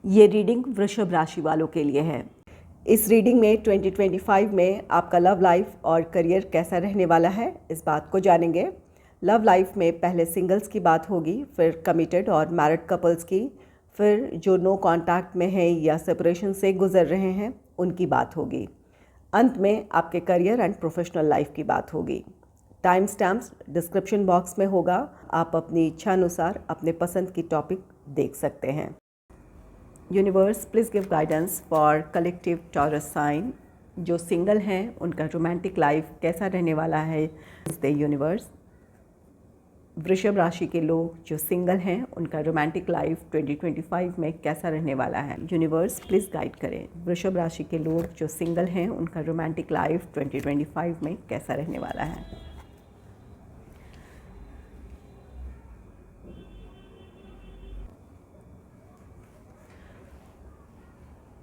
ये रीडिंग वृषभ राशि वालों के लिए है। इस रीडिंग में 2025 में आपका लव लाइफ और करियर कैसा रहने वाला है, इस बात को जानेंगे। लव लाइफ में पहले सिंगल्स की बात होगी, फिर कमिटेड और मैरिड कपल्स की, फिर जो नो कांटेक्ट में हैं या सेपरेशन से गुजर रहे हैं उनकी बात होगी। अंत में आपके करियर एंड प्रोफेशनल लाइफ की बात होगी। टाइम स्टैम्प्स डिस्क्रिप्शन बॉक्स में होगा, आप अपनी इच्छा अनुसार अपने पसंद की टॉपिक देख सकते हैं। Universe please give guidance for collective Taurus sign. जो सिंगल हैं उनका रोमांटिक लाइफ कैसा रहने वाला है, दे यूनिवर्स। वृषभ राशि के लोग जो सिंगल हैं उनका रोमांटिक लाइफ 2025 में कैसा रहने वाला है, यूनिवर्स प्लीज़ गाइड करें। वृषभ राशि के लोग जो सिंगल हैं उनका रोमांटिक लाइफ 2025 में कैसा रहने वाला है।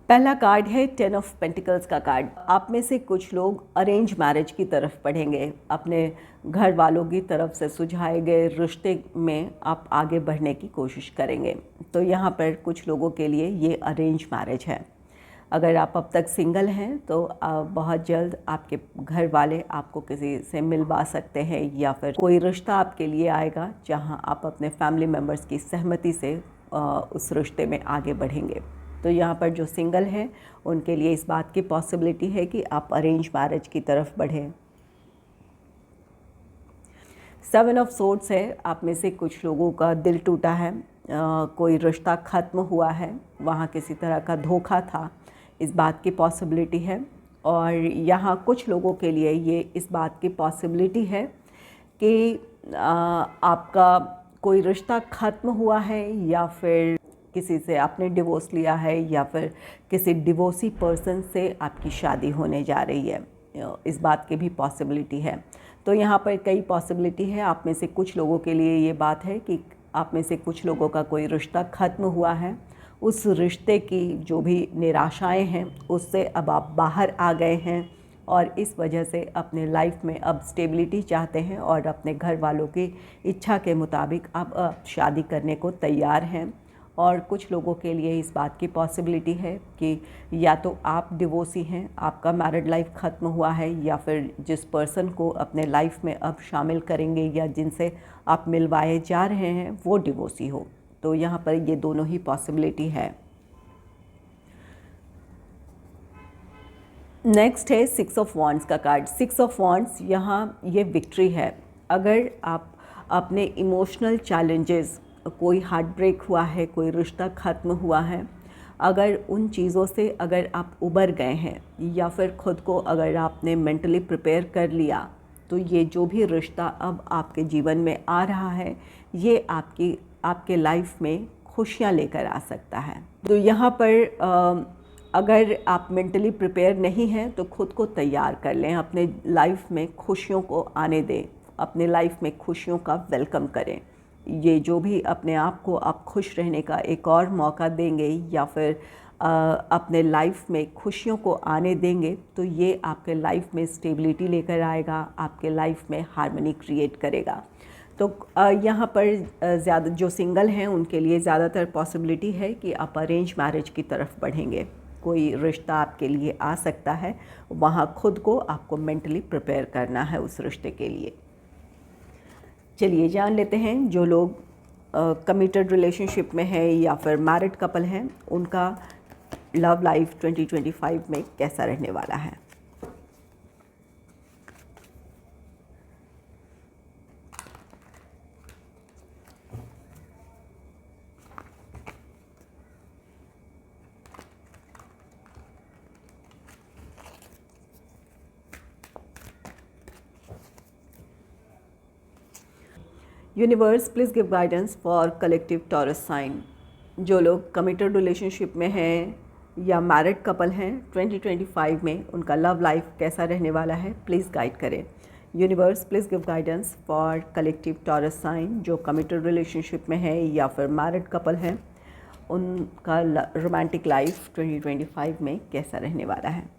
पहला कार्ड है 10 ऑफ पेंटिकल्स का कार्ड। आप में से कुछ लोग अरेंज मैरिज की तरफ बढ़ेंगे। अपने घर वालों की तरफ से सुझाए गए रिश्ते में आप आगे बढ़ने की कोशिश करेंगे। तो यहाँ पर कुछ लोगों के लिए ये अरेंज मैरिज है। अगर आप अब तक सिंगल हैं तो बहुत जल्द आपके घर वाले आपको किसी से मिलवा सकते हैं, या फिर कोई रिश्ता आपके लिए आएगा जहाँ आप अपने फैमिली मेम्बर्स की सहमति से उस रिश्ते में आगे बढ़ेंगे। तो यहाँ पर जो सिंगल हैं उनके लिए इस बात की पॉसिबिलिटी है कि आप अरेंज मैरिज की तरफ बढ़ें। 7 ऑफ सोर्ड्स है। आप में से कुछ लोगों का दिल टूटा है, कोई रिश्ता ख़त्म हुआ है, वहाँ किसी तरह का धोखा था, इस बात की पॉसिबिलिटी है। और यहाँ कुछ लोगों के लिए ये इस बात की पॉसिबिलिटी है कि आपका कोई रिश्ता ख़त्म हुआ है, या फिर किसी से आपने डिवोर्स लिया है, या फिर किसी डिवोर्सी पर्सन से आपकी शादी होने जा रही है, इस बात की भी पॉसिबिलिटी है। तो यहाँ पर कई पॉसिबिलिटी है। आप में से कुछ लोगों के लिए ये बात है कि आप में से कुछ लोगों का कोई रिश्ता ख़त्म हुआ है, उस रिश्ते की जो भी निराशाएं हैं उससे अब आप बाहर आ गए हैं, और इस वजह से अपने लाइफ में अब स्टेबिलिटी चाहते हैं और अपने घर वालों की इच्छा के मुताबिक अब शादी करने को तैयार हैं। और कुछ लोगों के लिए इस बात की पॉसिबिलिटी है कि या तो आप डिवोर्सी हैं, आपका मैरिड लाइफ ख़त्म हुआ है, या फिर जिस पर्सन को अपने लाइफ में अब शामिल करेंगे या जिनसे आप मिलवाए जा रहे हैं वो डिवोर्सी हो। तो यहाँ पर ये दोनों ही पॉसिबिलिटी है। नेक्स्ट है 6 ऑफ वॉन्ड्स का कार्ड। 6 ऑफ वॉन्ड्स यहाँ ये विक्ट्री है। अगर आप अपने इमोशनल चैलेंजेस, कोई हार्ट ब्रेक हुआ है, कोई रिश्ता ख़त्म हुआ है, अगर उन चीज़ों से अगर आप उबर गए हैं, या फिर ख़ुद को अगर आपने मेंटली प्रिपेयर कर लिया, तो ये जो भी रिश्ता अब आपके जीवन में आ रहा है ये आपके लाइफ में खुशियाँ लेकर आ सकता है। तो यहाँ पर अगर आप मेंटली प्रिपेयर नहीं हैं तो ख़ुद को तैयार कर लें, अपने लाइफ में खुशियों को आने दें, अपने लाइफ में खुशियों का वेलकम करें। ये जो भी अपने आप को आप खुश रहने का एक और मौका देंगे, या फिर अपने लाइफ में खुशियों को आने देंगे, तो ये आपके लाइफ में स्टेबिलिटी लेकर आएगा, आपके लाइफ में हार्मनी क्रिएट करेगा। तो यहाँ पर ज़्यादा जो सिंगल हैं उनके लिए ज़्यादातर पॉसिबिलिटी है कि आप अरेंज मैरिज की तरफ बढ़ेंगे। कोई रिश्ता आपके लिए आ सकता है, वहाँ खुद को आपको मेंटली प्रिपेयर करना है उस रिश्ते के लिए। चलिए जान लेते हैं जो लोग कमिटेड रिलेशनशिप में हैं या फिर मैरिड कपल हैं उनका लव लाइफ 2025 में कैसा रहने वाला है। Universe please give guidance for collective Taurus sign. जो लोग कमिटेड रिलेशनशिप में हैं या मैरिड कपल हैं 2025 में उनका लव लाइफ कैसा रहने वाला है, प्लीज़ गाइड करें। Universe please give guidance for collective Taurus sign. जो कमिटेड रिलेशनशिप में है या फिर मैरिड कपल हैं उनका रोमांटिक लाइफ 2025 में कैसा रहने वाला है।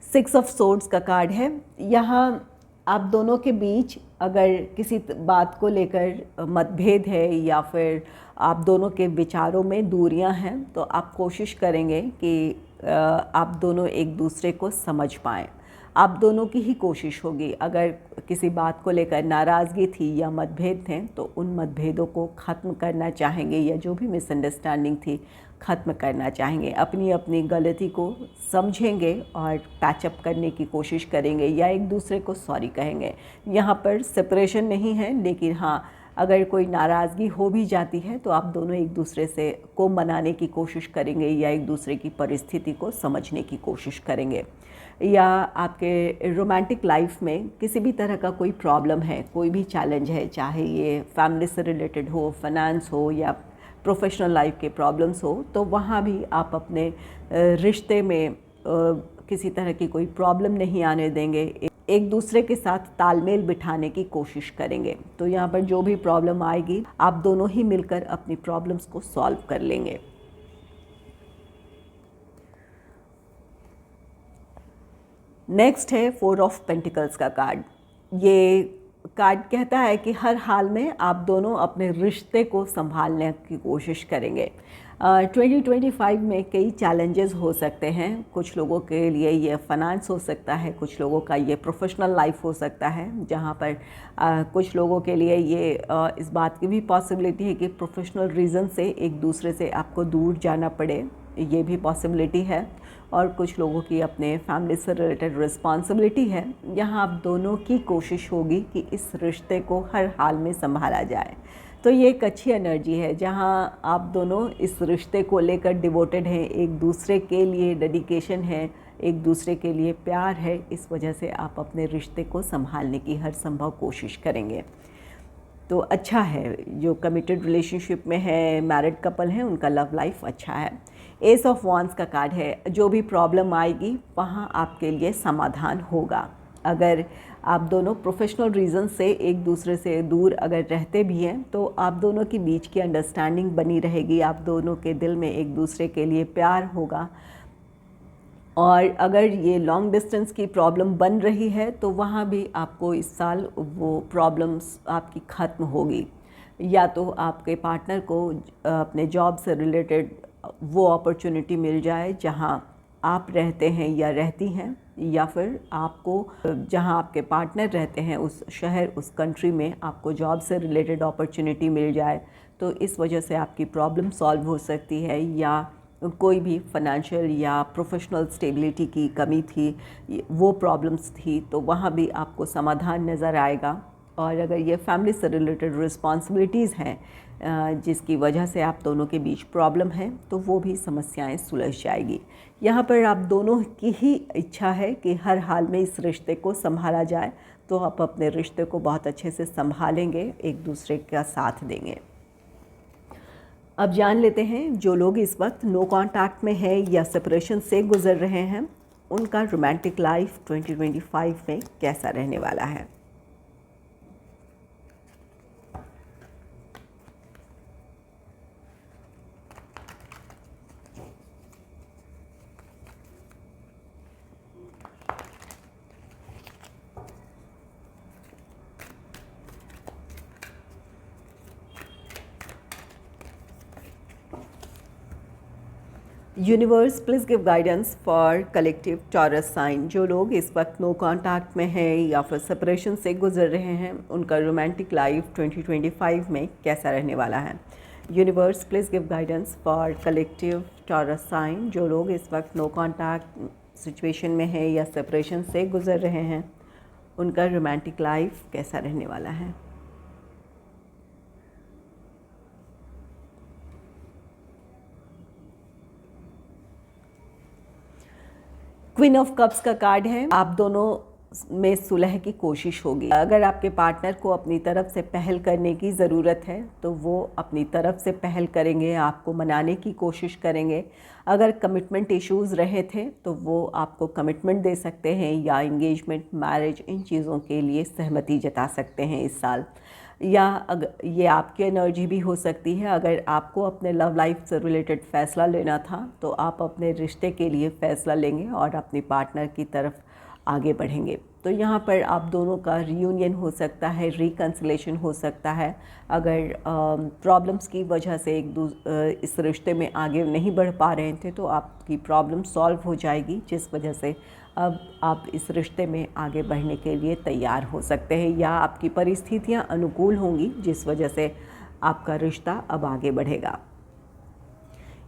6 ऑफ सोर्ड्स का कार्ड है। यहाँ आप दोनों के बीच अगर किसी बात को लेकर मतभेद है या फिर आप दोनों के विचारों में दूरियां हैं, तो आप कोशिश करेंगे कि आप दोनों एक दूसरे को समझ पाएँ। आप दोनों की ही कोशिश होगी। अगर किसी बात को लेकर नाराज़गी थी या मतभेद थे, तो उन मतभेदों को ख़त्म करना चाहेंगे, या जो भी मिसअंडरस्टैंडिंग थी ख़त्म करना चाहेंगे। अपनी अपनी गलती को समझेंगे और पैचअप करने की कोशिश करेंगे, या एक दूसरे को सॉरी कहेंगे। यहाँ पर सेपरेशन नहीं है, लेकिन हाँ, अगर कोई नाराज़गी हो भी जाती है तो आप दोनों एक दूसरे से को मनाने की कोशिश करेंगे, या एक दूसरे की परिस्थिति को समझने की कोशिश करेंगे। या आपके रोमांटिक लाइफ में किसी भी तरह का कोई प्रॉब्लम है, कोई भी चैलेंज है, चाहे ये फैमिली से रिलेटेड हो, फाइनेंस हो, या प्रोफेशनल लाइफ के प्रॉब्लम्स हो, तो वहाँ भी आप अपने रिश्ते में किसी तरह की कोई प्रॉब्लम नहीं आने देंगे। एक दूसरे के साथ तालमेल बिठाने की कोशिश करेंगे। तो यहाँ पर जो भी प्रॉब्लम आएगी, आप दोनों ही मिलकर अपनी प्रॉब्लम्स को सॉल्व कर लेंगे। नेक्स्ट है 4 ऑफ पेंटिकल्स का कार्ड। ये कार्ड कहता है कि हर हाल में आप दोनों अपने रिश्ते को संभालने की कोशिश करेंगे। 2025 में कई चैलेंजेस हो सकते हैं। कुछ लोगों के लिए ये फाइनेंस हो सकता है, कुछ लोगों का ये प्रोफेशनल लाइफ हो सकता है, जहाँ पर कुछ लोगों के लिए ये इस बात की भी पॉसिबिलिटी है कि प्रोफेशनल रीज़न से एक दूसरे से आपको दूर जाना पड़े, ये भी पॉसिबिलिटी है। और कुछ लोगों की अपने फैमिली से रिलेटेड रिस्पॉन्सिबिलिटी है। यहाँ आप दोनों की कोशिश होगी कि इस रिश्ते को हर हाल में संभाला जाए। तो ये एक अच्छी एनर्जी है, जहाँ आप दोनों इस रिश्ते को लेकर डिवोटेड हैं, एक दूसरे के लिए डेडिकेशन है, एक दूसरे के लिए प्यार है। इस वजह से आप अपने रिश्ते को संभालने की हर संभव कोशिश करेंगे। तो अच्छा है, जो कमिटेड रिलेशनशिप में है, मैरिड कपल हैं, उनका लव लाइफ अच्छा है। एस ऑफ वांड्स का कार्ड है। जो भी प्रॉब्लम आएगी वहाँ आपके लिए समाधान होगा। अगर आप दोनों प्रोफेशनल रीज़न से एक दूसरे से दूर अगर रहते भी हैं, तो आप दोनों के बीच की अंडरस्टैंडिंग बनी रहेगी। आप दोनों के दिल में एक दूसरे के लिए प्यार होगा। और अगर ये लॉन्ग डिस्टेंस की प्रॉब्लम बन रही है, तो वहाँ भी आपको इस साल वो प्रॉब्लम्स आपकी ख़त्म होगी। या तो आपके पार्टनर को अपने जॉब से रिलेटेड वो अपॉर्चुनिटी मिल जाए जहाँ आप रहते हैं या रहती हैं, या फिर आपको जहाँ आपके पार्टनर रहते हैं उस शहर, उस कंट्री में आपको जॉब से रिलेटेड अपॉर्चुनिटी मिल जाए। तो इस वजह से आपकी प्रॉब्लम सॉल्व हो सकती है। या कोई भी फाइनेंशियल या प्रोफेशनल स्टेबिलिटी की कमी थी, वो प्रॉब्लम्स थी, तो वहाँ भी आपको समाधान नज़र आएगा। और अगर ये फैमिली से रिलेटेड रिस्पॉन्सिबिलिटीज़ हैं जिसकी वजह से आप दोनों के बीच प्रॉब्लम है, तो वो भी समस्याएं सुलझ जाएगी। यहाँ पर आप दोनों की ही इच्छा है कि हर हाल में इस रिश्ते को संभाला जाए, तो आप अपने रिश्ते को बहुत अच्छे से संभालेंगे, एक दूसरे का साथ देंगे। अब जान लेते हैं जो लोग इस वक्त नो कॉन्टैक्ट में हैं या सेपरेशन से गुजर रहे हैं, उनका रोमांटिक लाइफ 2025 में कैसा रहने वाला है। Universe please give guidance for collective Taurus sign. जो लोग इस वक्त नो कॉन्टैक्ट में हैं या फिर सेपरेशन से गुजर रहे हैं, उनका रोमांटिक लाइफ 2025 में कैसा रहने वाला है। Universe please give guidance for collective Taurus sign. जो लोग इस वक्त नो कॉन्टैक्ट सिचुएशन में हैं या सेपरेशन से गुजर रहे हैं, उनका रोमांटिक लाइफ कैसा रहने वाला है। क्वीन ऑफ कप्स का कार्ड है। आप दोनों में सुलह की कोशिश होगी। अगर आपके पार्टनर को अपनी तरफ से पहल करने की ज़रूरत है, तो वो अपनी तरफ से पहल करेंगे, आपको मनाने की कोशिश करेंगे। अगर कमिटमेंट इश्यूज़ रहे थे, तो वो आपको कमिटमेंट दे सकते हैं, या एंगेजमेंट, मैरिज, इन चीज़ों के लिए सहमति जता सकते हैं इस साल। या अगर ये आपकी एनर्जी भी हो सकती है, अगर आपको अपने लव लाइफ से रिलेटेड फ़ैसला लेना था, तो आप अपने रिश्ते के लिए फ़ैसला लेंगे और अपने पार्टनर की तरफ आगे बढ़ेंगे। तो यहाँ पर आप दोनों का रीयूनियन हो सकता है, रिकन्सिलेशन हो सकता है। अगर प्रॉब्लम्स की वजह से इस रिश्ते में आगे नहीं बढ़ पा रहे थे तो आपकी प्रॉब्लम सॉल्व हो जाएगी, जिस वजह से अब आप इस रिश्ते में आगे बढ़ने के लिए तैयार हो सकते हैं, या आपकी परिस्थितियाँ अनुकूल होंगी जिस वजह से आपका रिश्ता अब आगे बढ़ेगा।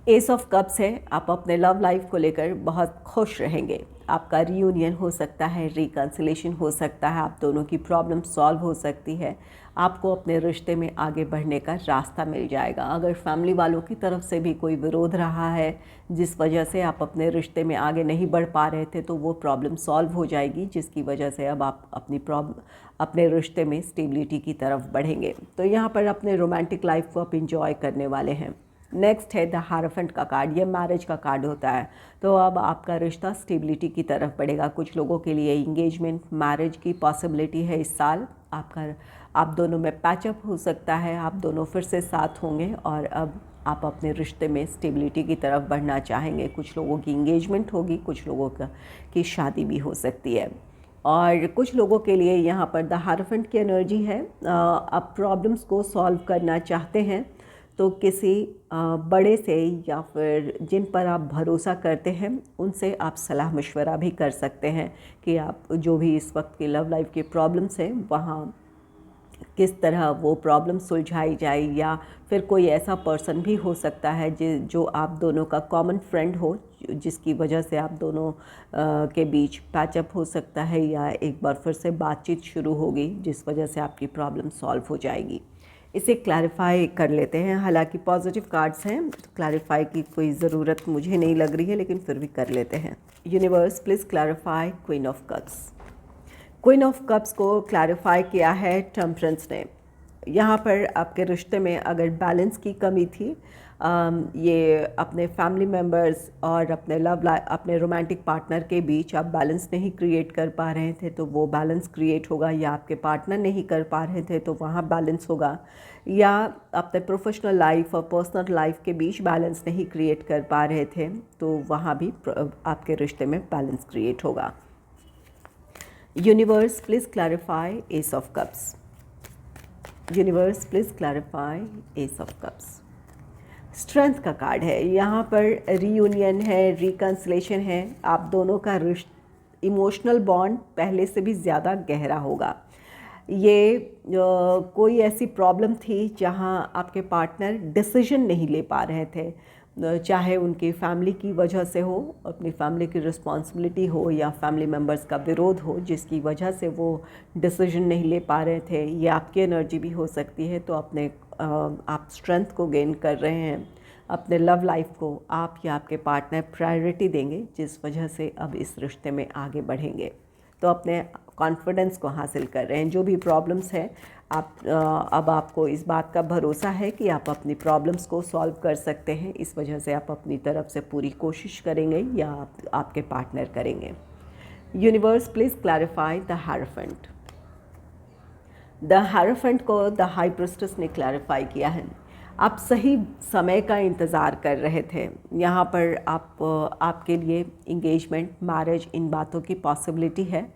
एस ऑफ कप्स है, आप अपने लव लाइफ को लेकर बहुत खुश रहेंगे। आपका रीयूनियन हो सकता है, रिकन्सिलेशन हो सकता है, आप दोनों की प्रॉब्लम सॉल्व हो सकती है, आपको अपने रिश्ते में आगे बढ़ने का रास्ता मिल जाएगा। अगर फैमिली वालों की तरफ से भी कोई विरोध रहा है जिस वजह से आप अपने रिश्ते में आगे नहीं बढ़ पा रहे थे, तो वो प्रॉब्लम सॉल्व हो जाएगी, जिसकी वजह से अब आप अपने रिश्ते में स्टेबिलिटी की तरफ बढ़ेंगे। तो यहाँ पर अपने रोमांटिक लाइफ को आप इंजॉय करने वाले हैं। नेक्स्ट है द हायरोफेंट का कार्ड, ये मैरिज का कार्ड होता है। तो अब आपका रिश्ता स्टेबिलिटी की तरफ बढ़ेगा। कुछ लोगों के लिए इंगेजमेंट, मैरिज की पॉसिबिलिटी है इस साल। आप दोनों में पैचअप हो सकता है, आप दोनों फिर से साथ होंगे और अब आप अपने रिश्ते में स्टेबिलिटी की तरफ बढ़ना चाहेंगे। कुछ लोगों की इंगेजमेंट होगी, कुछ लोगों की शादी भी हो सकती है। और कुछ लोगों के लिए यहाँ पर द हायरोफेंट की एनर्जी है, आप प्रॉब्लम्स को सॉल्व करना चाहते हैं तो किसी बड़े से या फिर जिन पर आप भरोसा करते हैं उनसे आप सलाह मशवरा भी कर सकते हैं कि आप जो भी इस वक्त की लव लाइफ की प्रॉब्लम्स हैं वहाँ किस तरह वो प्रॉब्लम सुलझाई जाए, या फिर कोई ऐसा पर्सन भी हो सकता है जो आप दोनों का कॉमन फ्रेंड हो, जिसकी वजह से आप दोनों के बीच पैचअप हो सकता है, या एक बार फिर से बातचीत शुरू होगी जिस वजह से आपकी प्रॉब्लम सॉल्व हो जाएगी। इसे क्लैरिफाई कर लेते हैं। हालांकि पॉजिटिव कार्ड्स हैं, तो क्लैरिफाई की कोई ज़रूरत मुझे नहीं लग रही है, लेकिन फिर भी कर लेते हैं। Universe please clarify queen of cups. Queen of cups को क्लैरिफाई किया है टेम्परेंस ने। यहाँ पर आपके रिश्ते में अगर बैलेंस की कमी थी, ये अपने फैमिली मेम्बर्स और अपने रोमांटिक पार्टनर के बीच आप बैलेंस नहीं क्रिएट कर पा रहे थे, तो वो बैलेंस क्रिएट होगा, या आपके पार्टनर नहीं कर पा रहे थे तो वहाँ बैलेंस होगा, या अपने प्रोफेशनल लाइफ और पर्सनल लाइफ के बीच बैलेंस नहीं क्रिएट कर पा रहे थे तो वहाँ भी आपके रिश्ते में बैलेंस क्रिएट होगा। Universe please clarify S of cups. Universe please clarify S of cups. Strength का कार्ड है, यहाँ पर रीयूनियन है, रिकन्सिलेशन है, आप दोनों का इमोशनल बॉन्ड पहले से भी ज़्यादा गहरा होगा। ये कोई ऐसी प्रॉब्लम थी जहाँ आपके पार्टनर डिसीजन नहीं ले पा रहे थे, चाहे उनकी फैमिली की वजह से हो, अपनी फैमिली की रिस्पॉन्सिबिलिटी हो, या फैमिली मेम्बर्स का विरोध हो जिसकी वजह से वो डिसीजन नहीं ले पा रहे थे। ये आपकी एनर्जी भी हो सकती है। तो आप स्ट्रेंथ को गेन कर रहे हैं, अपने लव लाइफ को आप या आपके पार्टनर प्रायोरिटी देंगे, जिस वजह से अब इस रिश्ते में आगे बढ़ेंगे। तो अपने कॉन्फिडेंस को हासिल कर रहे हैं। जो भी प्रॉब्लम्स है अब आपको इस बात का भरोसा है कि आप अपनी प्रॉब्लम्स को सॉल्व कर सकते हैं, इस वजह से आप अपनी तरफ से पूरी कोशिश करेंगे या आपके पार्टनर करेंगे। Universe please clarify the hierophant. The hierophant को द हाई प्रिस्टेस ने क्लैरिफाई किया है। आप सही समय का इंतज़ार कर रहे थे। यहाँ पर आपके लिए इंगेजमेंट, मैरिज, इन बातों की पॉसिबिलिटी है।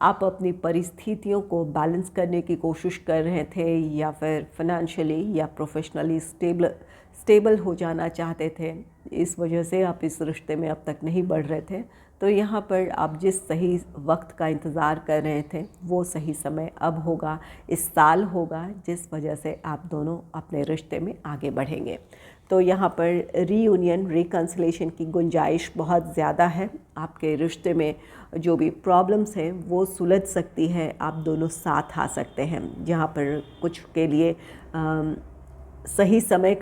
आप अपनी परिस्थितियों को बैलेंस करने की कोशिश कर रहे थे, या फिर फाइनेंशियली या प्रोफेशनली स्टेबल हो जाना चाहते थे। इस वजह से आप इस रिश्ते में अब तक नहीं बढ़ रहे थे। तो यहाँ पर आप जिस सही वक्त का इंतज़ार कर रहे थे वो सही समय अब होगा, इस साल होगा, जिस वजह से आप दोनों अपने रिश्ते में आगे बढ़ेंगे। तो यहाँ पर रीयूनियन, रिकन्सिलेशन की गुंजाइश बहुत ज़्यादा है। आपके रिश्ते में जो भी प्रॉब्लम्स हैं वो सुलझ सकती है, आप दोनों साथ आ सकते हैं। जहाँ पर कुछ के लिए सही समय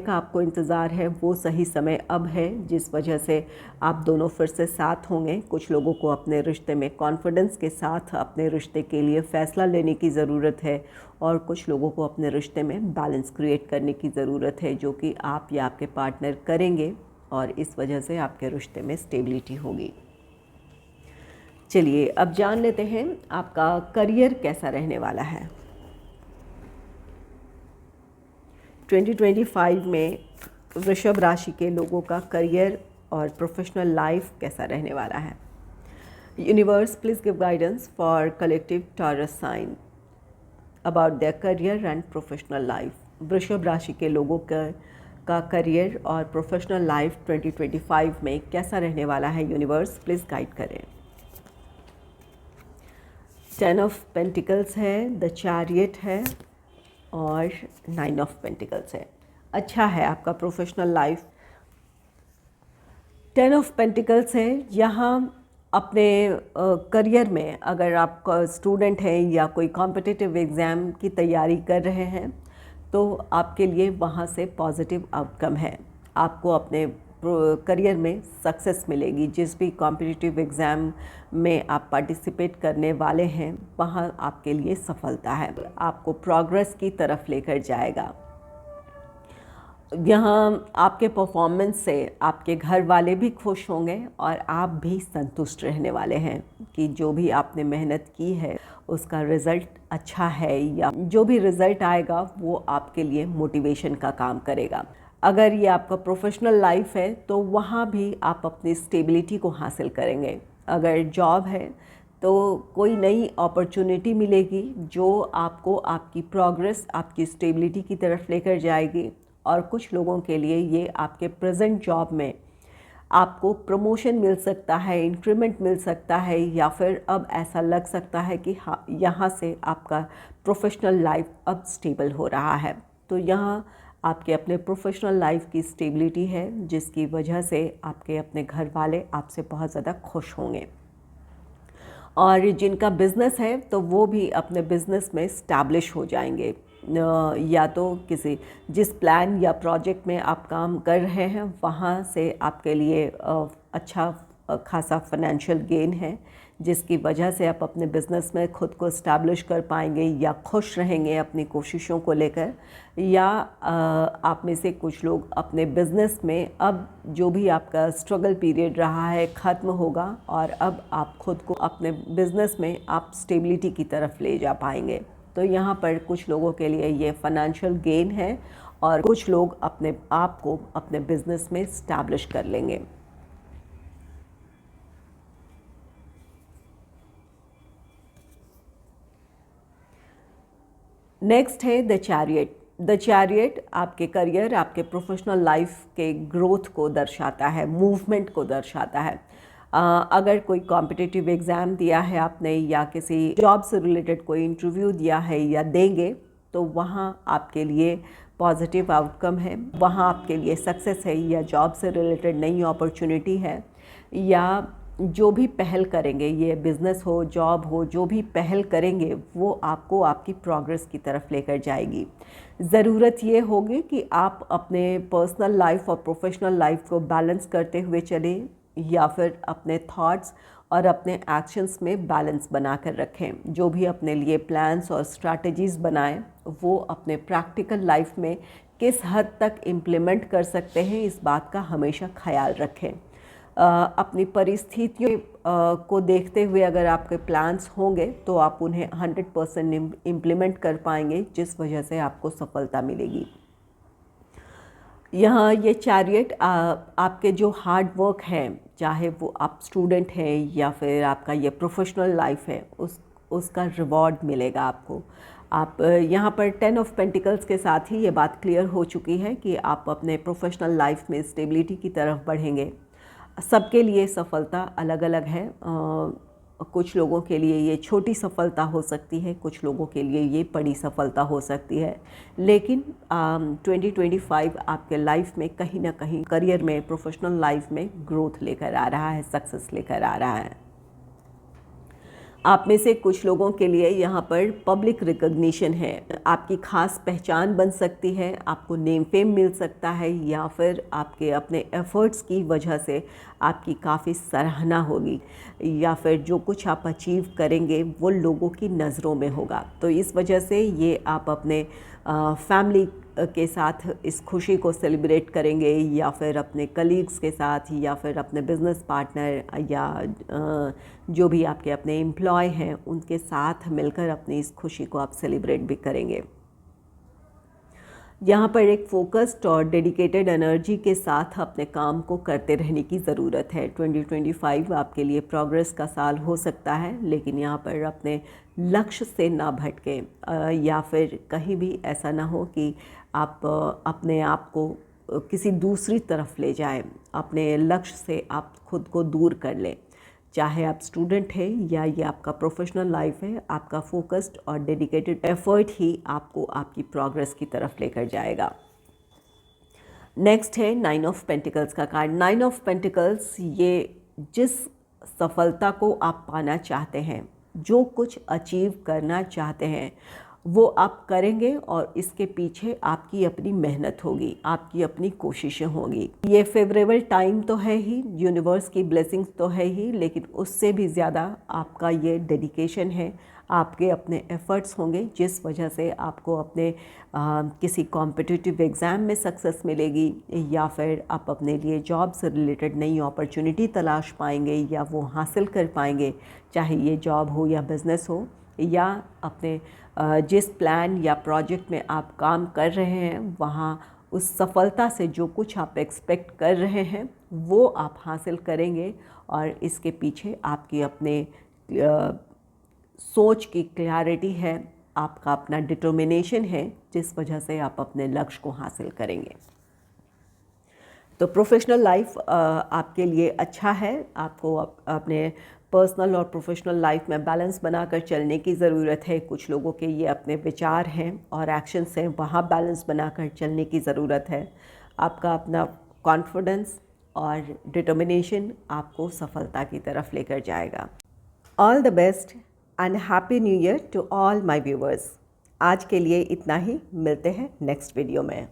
का आपको इंतज़ार है, वो सही समय अब है, जिस वजह से आप दोनों फिर से साथ होंगे। कुछ लोगों को अपने रिश्ते में कॉन्फिडेंस के साथ अपने रिश्ते के लिए फ़ैसला लेने की ज़रूरत है, और कुछ लोगों को अपने रिश्ते में बैलेंस क्रिएट करने की ज़रूरत है, जो कि आप या आपके पार्टनर करेंगे, और इस वजह से आपके रिश्ते में स्टेबिलिटी होगी। चलिए अब जान लेते हैं आपका करियर कैसा रहने वाला है। 2025 में वृषभ राशि के लोगों का करियर और प्रोफेशनल लाइफ कैसा रहने वाला है। Universe, please give guidance for collective Taurus sign about their career and professional life. वृषभ राशि के लोगों का करियर और प्रोफेशनल लाइफ 2025 में कैसा रहने वाला है, यूनिवर्स प्लीज़ गाइड करें। 10 ऑफ पेंटिकल्स है, द चैरियट है और 9 ऑफ पेंटिकल्स है। अच्छा है आपका प्रोफेशनल लाइफ। 10 ऑफ पेंटिकल्स है। यहाँ अपने करियर में अगर आप स्टूडेंट हैं या कोई कॉम्पिटिटिव एग्ज़ाम की तैयारी कर रहे हैं तो आपके लिए वहाँ से पॉजिटिव आउटकम है। आपको अपने करियर में सक्सेस मिलेगी। जिस भी कॉम्पिटिटिव एग्ज़ाम में आप पार्टिसिपेट करने वाले हैं वहाँ आपके लिए सफलता है, आपको प्रोग्रेस की तरफ लेकर जाएगा। यहाँ आपके परफॉर्मेंस से आपके घर वाले भी खुश होंगे और आप भी संतुष्ट रहने वाले हैं कि जो भी आपने मेहनत की है उसका रिज़ल्ट अच्छा है, या जो भी रिज़ल्ट आएगा वो आपके लिए मोटिवेशन का काम करेगा। अगर ये आपका प्रोफेशनल लाइफ है तो वहाँ भी आप अपनी स्टेबिलिटी को हासिल करेंगे। अगर जॉब है तो कोई नई अपॉर्चुनिटी मिलेगी जो आपको आपकी प्रोग्रेस, आपकी स्टेबिलिटी की तरफ लेकर जाएगी। और कुछ लोगों के लिए ये आपके प्रेजेंट जॉब में आपको प्रमोशन मिल सकता है, इंक्रीमेंट मिल सकता है, या फिर अब ऐसा लग सकता है कि हाँ यहाँ से आपका प्रोफेशनल लाइफ अब स्टेबल हो रहा है। तो यहाँ आपके अपने प्रोफेशनल लाइफ की स्टेबिलिटी है जिसकी वजह से आपके अपने घर वाले आपसे बहुत ज़्यादा खुश होंगे। और जिनका बिज़नेस है तो वो भी अपने बिज़नेस में स्टैब्लिश हो जाएंगे, या तो किसी जिस प्लान या प्रोजेक्ट में आप काम कर रहे हैं वहाँ से आपके लिए अच्छा खासा फाइनेंशियल गेन है, जिसकी वजह से आप अपने बिज़नेस में ख़ुद को इस्टेब्लिश कर पाएंगे या खुश रहेंगे अपनी कोशिशों को लेकर। या आप में से कुछ लोग अपने बिज़नेस में अब जो भी आपका स्ट्रगल पीरियड रहा है ख़त्म होगा और अब आप ख़ुद को अपने बिज़नेस में आप स्टेबिलिटी की तरफ ले जा पाएंगे। तो यहाँ पर कुछ लोगों के लिए ये फाइनेंशियल गेन है और कुछ लोग अपने आप को अपने बिज़नेस में इस्टेब्लिश कर लेंगे। नेक्स्ट है द चैरियट। द चैरियट आपके करियर, आपके प्रोफेशनल लाइफ के ग्रोथ को दर्शाता है, मूवमेंट को दर्शाता है। अगर कोई कॉम्पिटिटिव एग्ज़ाम दिया है आपने या किसी जॉब से रिलेटेड कोई इंटरव्यू दिया है या देंगे तो वहाँ आपके लिए पॉजिटिव आउटकम है, वहाँ आपके लिए सक्सेस है, या जॉब से रिलेटेड नई अपॉर्चुनिटी है, या जो भी पहल करेंगे, ये बिज़नेस हो, जॉब हो, जो भी पहल करेंगे वो आपको आपकी प्रोग्रेस की तरफ लेकर जाएगी। ज़रूरत ये होगी कि आप अपने पर्सनल लाइफ और प्रोफेशनल लाइफ को बैलेंस करते हुए चलें, या फिर अपने थॉट्स और अपने एक्शंस में बैलेंस बना कर रखें। जो भी अपने लिए प्लान्स और स्ट्रैटेजीज़ बनाएं वो अपने प्रैक्टिकल लाइफ में किस हद तक इम्प्लीमेंट कर सकते हैं इस बात का हमेशा ख्याल रखें। अपनी परिस्थितियों को देखते हुए अगर आपके प्लान्स होंगे तो आप उन्हें 100% इम्प्लीमेंट कर पाएंगे, जिस वजह से आपको सफलता मिलेगी। यहाँ ये चैरियट आपके जो हार्ड वर्क है, चाहे वो आप स्टूडेंट हैं या फिर आपका ये प्रोफेशनल लाइफ है, उसका रिवॉर्ड मिलेगा आपको। आप यहाँ पर 10 ऑफ पेंटिकल्स के साथ ही ये बात क्लियर हो चुकी है कि आप अपने प्रोफेशनल लाइफ में स्टेबिलिटी की तरफ बढ़ेंगे। सबके लिए सफलता अलग अलग है। कुछ लोगों के लिए ये छोटी सफलता हो सकती है, कुछ लोगों के लिए ये बड़ी सफलता हो सकती है, लेकिन 2025 आपके लाइफ में कहीं ना कहीं करियर में, प्रोफेशनल लाइफ में ग्रोथ लेकर आ रहा है, सक्सेस लेकर आ रहा है। आप में से कुछ लोगों के लिए यहाँ पर पब्लिक रिकॉग्निशन है, आपकी खास पहचान बन सकती है, आपको नेम फेम मिल सकता है, या फिर आपके अपने एफर्ट्स की वजह से आपकी काफ़ी सराहना होगी, या फिर जो कुछ आप अचीव करेंगे वो लोगों की नज़रों में होगा। तो इस वजह से ये आप अपने फैमिली के साथ इस खुशी को सेलिब्रेट करेंगे, या फिर अपने कलीग्स के साथ, या फिर अपने बिज़नेस पार्टनर, या जो भी आपके अपने एम्प्लॉय हैं उनके साथ मिलकर अपनी इस खुशी को आप सेलिब्रेट भी करेंगे। यहाँ पर एक फोकस्ड और डेडिकेटेड एनर्जी के साथ अपने काम को करते रहने की ज़रूरत है। 2025 आपके लिए प्रोग्रेस का साल हो सकता है, लेकिन यहाँ पर अपने लक्ष्य से ना भटके या फिर कहीं भी ऐसा ना हो कि आप अपने आप को किसी दूसरी तरफ ले जाएं, अपने लक्ष्य से आप खुद को दूर कर लें। चाहे आप स्टूडेंट हैं या ये आपका प्रोफेशनल लाइफ है, आपका फोकस्ड और डेडिकेटेड एफर्ट ही आपको आपकी प्रोग्रेस की तरफ लेकर जाएगा। नेक्स्ट है 9 ऑफ पेंटिकल्स का कार्ड। 9 ऑफ पेंटिकल्स ये जिस सफलता को आप पाना चाहते हैं, जो कुछ अचीव करना चाहते हैं, वो आप करेंगे और इसके पीछे आपकी अपनी मेहनत होगी, आपकी अपनी कोशिशें होंगी। ये फेवरेबल टाइम तो है ही, यूनिवर्स की ब्लेसिंग्स तो है ही, लेकिन उससे भी ज़्यादा आपका ये डेडिकेशन है, आपके अपने एफ़र्ट्स होंगे, जिस वजह से आपको अपने किसी कॉम्पिटिटिव एग्ज़ाम में सक्सेस मिलेगी या फिर आप अपने लिए जॉब से रिलेटेड नई अपॉर्चुनिटी तलाश पाएंगे या वो हासिल कर पाएंगे, चाहे ये जॉब हो या बिज़नेस हो या अपने जिस प्लान या प्रोजेक्ट में आप काम कर रहे हैं वहाँ उस सफलता से जो कुछ आप एक्सपेक्ट कर रहे हैं वो आप हासिल करेंगे और इसके पीछे आपकी अपने सोच की क्लैरिटी है, आपका अपना डिटर्मिनेशन है, जिस वजह से आप अपने लक्ष्य को हासिल करेंगे। तो प्रोफेशनल लाइफ आपके लिए अच्छा है। आपको अपने पर्सनल और प्रोफेशनल लाइफ में बैलेंस बनाकर चलने की ज़रूरत है। कुछ लोगों के ये अपने विचार हैं और एक्शंस हैं, वहाँ बैलेंस बनाकर चलने की ज़रूरत है। आपका अपना कॉन्फिडेंस और डिटर्मिनेशन आपको सफलता की तरफ लेकर जाएगा। All the best and happy new year to all my viewers. आज के लिए इतना ही, मिलते हैं नेक्स्ट वीडियो में।